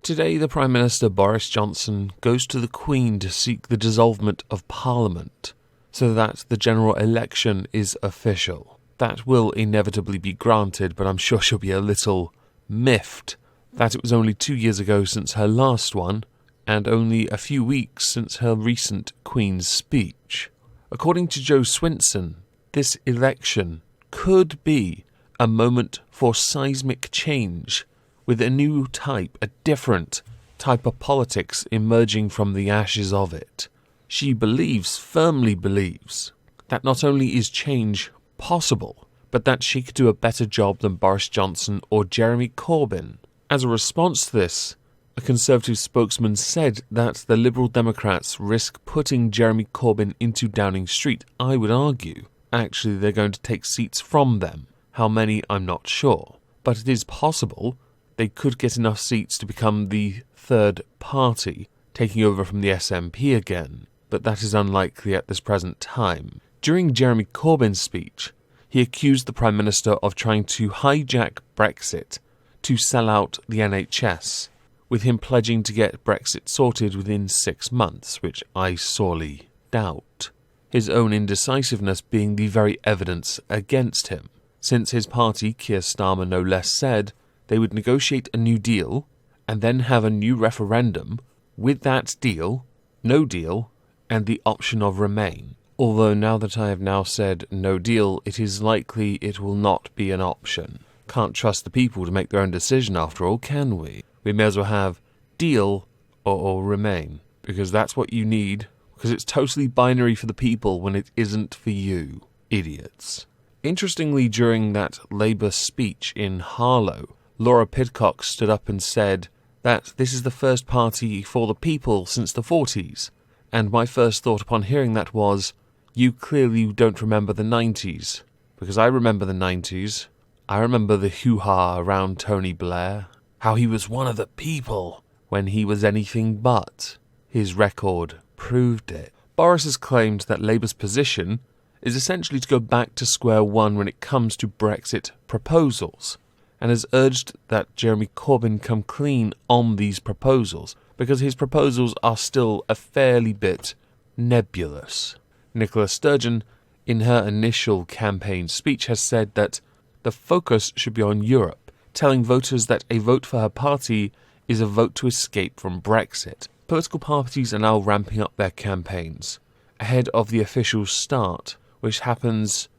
Today, the Prime Minister Boris Johnson goes to the Queen to seek the dissolvement of Parliament so that the general election is official. That will inevitably be granted, but I'm sure she'll be a little miffed that it was only 2 years ago since her last one, and only a few weeks since her recent Queen's speech. According to Joe Swinson, this election could be a moment for seismic change, with a new type, a different type of politics emerging from the ashes of it. She firmly believes, that not only is change possible, but that she could do a better job than Boris Johnson or Jeremy Corbyn. As a response to this, a Conservative spokesman said that the Liberal Democrats risk putting Jeremy Corbyn into Downing Street. I would argue, actually, they're going to take seats from them. How many, I'm not sure. But it is possible they could get enough seats to become the third party, taking over from the SNP again, but that is unlikely at this present time. During Jeremy Corbyn's speech, he accused the Prime Minister of trying to hijack Brexit to sell out the NHS, with him pledging to get Brexit sorted within 6 months, which I sorely doubt. His own indecisiveness being the very evidence against him, since his party, Keir Starmer no less, said they would negotiate a new deal and then have a new referendum with that deal, no deal, and the option of remain. Although now that I have now said no deal, it is likely it will not be an option. Can't trust the people to make their own decision after all, can we? We may as well have deal or remain, because that's what you need, because it's totally binary for the people when it isn't for you, idiots. Interestingly, during that Labour speech in Harlow, Laura Pidcock stood up and said that this is the first party for the people since the 40s. And my first thought upon hearing that was, you clearly don't remember the 90s. Because I remember the 90s. I remember the hoo-ha around Tony Blair. How he was one of the people when he was anything but. His record proved it. Boris has claimed that Labour's position is essentially to go back to square one when it comes to Brexit proposals, and has urged that Jeremy Corbyn come clean on these proposals, because his proposals are still a fairly bit nebulous. Nicola Sturgeon, in her initial campaign speech, has said that the focus should be on Europe, telling voters that a vote for her party is a vote to escape from Brexit. Political parties are now ramping up their campaigns ahead of the official start, which has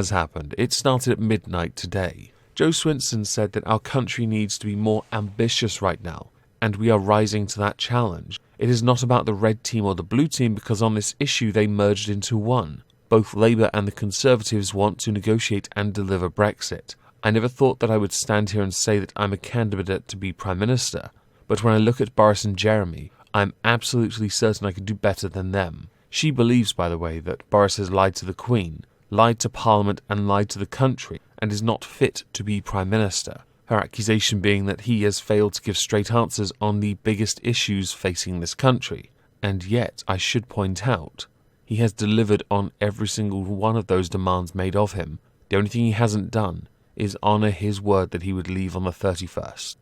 happened. It started at midnight today. Joe Swinson said that our country needs to be more ambitious right now, and we are rising to that challenge. It is not about the red team or the blue team, because on this issue they merged into one. Both Labour and the Conservatives want to negotiate and deliver Brexit. I never thought that I would stand here and say that I'm a candidate to be Prime Minister, but when I look at Boris and Jeremy, I'm absolutely certain I could do better than them. She believes, by the way, that Boris has lied to the Queen, lied to Parliament and lied to the country, and is not fit to be Prime Minister. Her accusation being that he has failed to give straight answers on the biggest issues facing this country. And yet, I should point out, he has delivered on every single one of those demands made of him. The only thing he hasn't done is honour his word that he would leave on the 31st.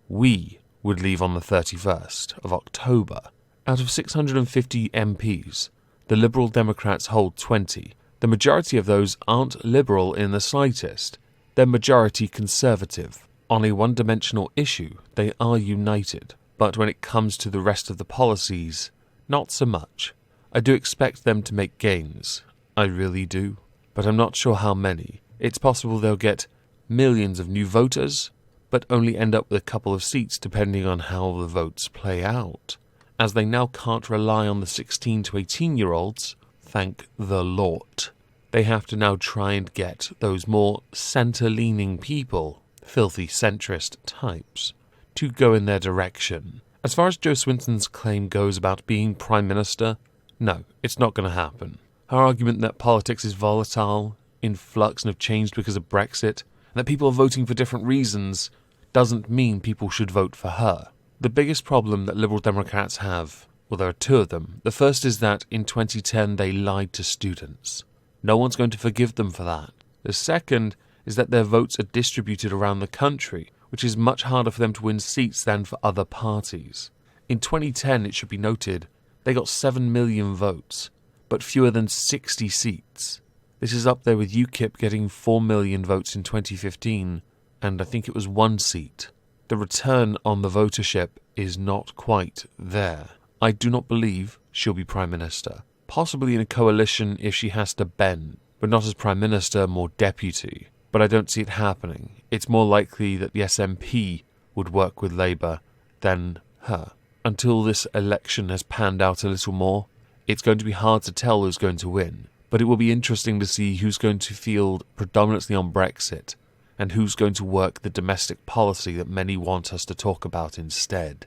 We would leave on the 31st of October. Out of 650 MPs, the Liberal Democrats hold 20. The majority of those aren't Liberal in the slightest. They're majority Conservative. On a one-dimensional issue, they are united. But when it comes to the rest of the policies, not so much. I do expect them to make gains. I really do. But I'm not sure how many. It's possible they'll get millions of new voters, but only end up with a couple of seats depending on how the votes play out. As they now can't rely on the 16 to 18-year-olds, thank the Lord. They have to now try and get those more centre-leaning people, filthy centrist types, to go in their direction. As far as Jo Swinson's claim goes about being Prime Minister, no, it's not going to happen. Her argument that politics is volatile, in flux and have changed because of Brexit, and that people are voting for different reasons, doesn't mean people should vote for her. The biggest problem that Liberal Democrats have Well, there are two of them. The first is that in 2010 they lied to students. No one's going to forgive them for that. The second is that their votes are distributed around the country, which is much harder for them to win seats than for other parties. In 2010, it should be noted, they got 7 million votes, but fewer than 60 seats. This is up there with UKIP getting 4 million votes in 2015, and I think it was 1 seat. The return on the votership is not quite there. I do not believe she'll be Prime Minister. Possibly in a coalition if she has to bend, but not as Prime Minister, more deputy. But I don't see it happening. It's more likely that the SNP would work with Labour than her. Until this election has panned out a little more, it's going to be hard to tell who's going to win. But it will be interesting to see who's going to field predominantly on Brexit and who's going to work the domestic policy that many want us to talk about instead.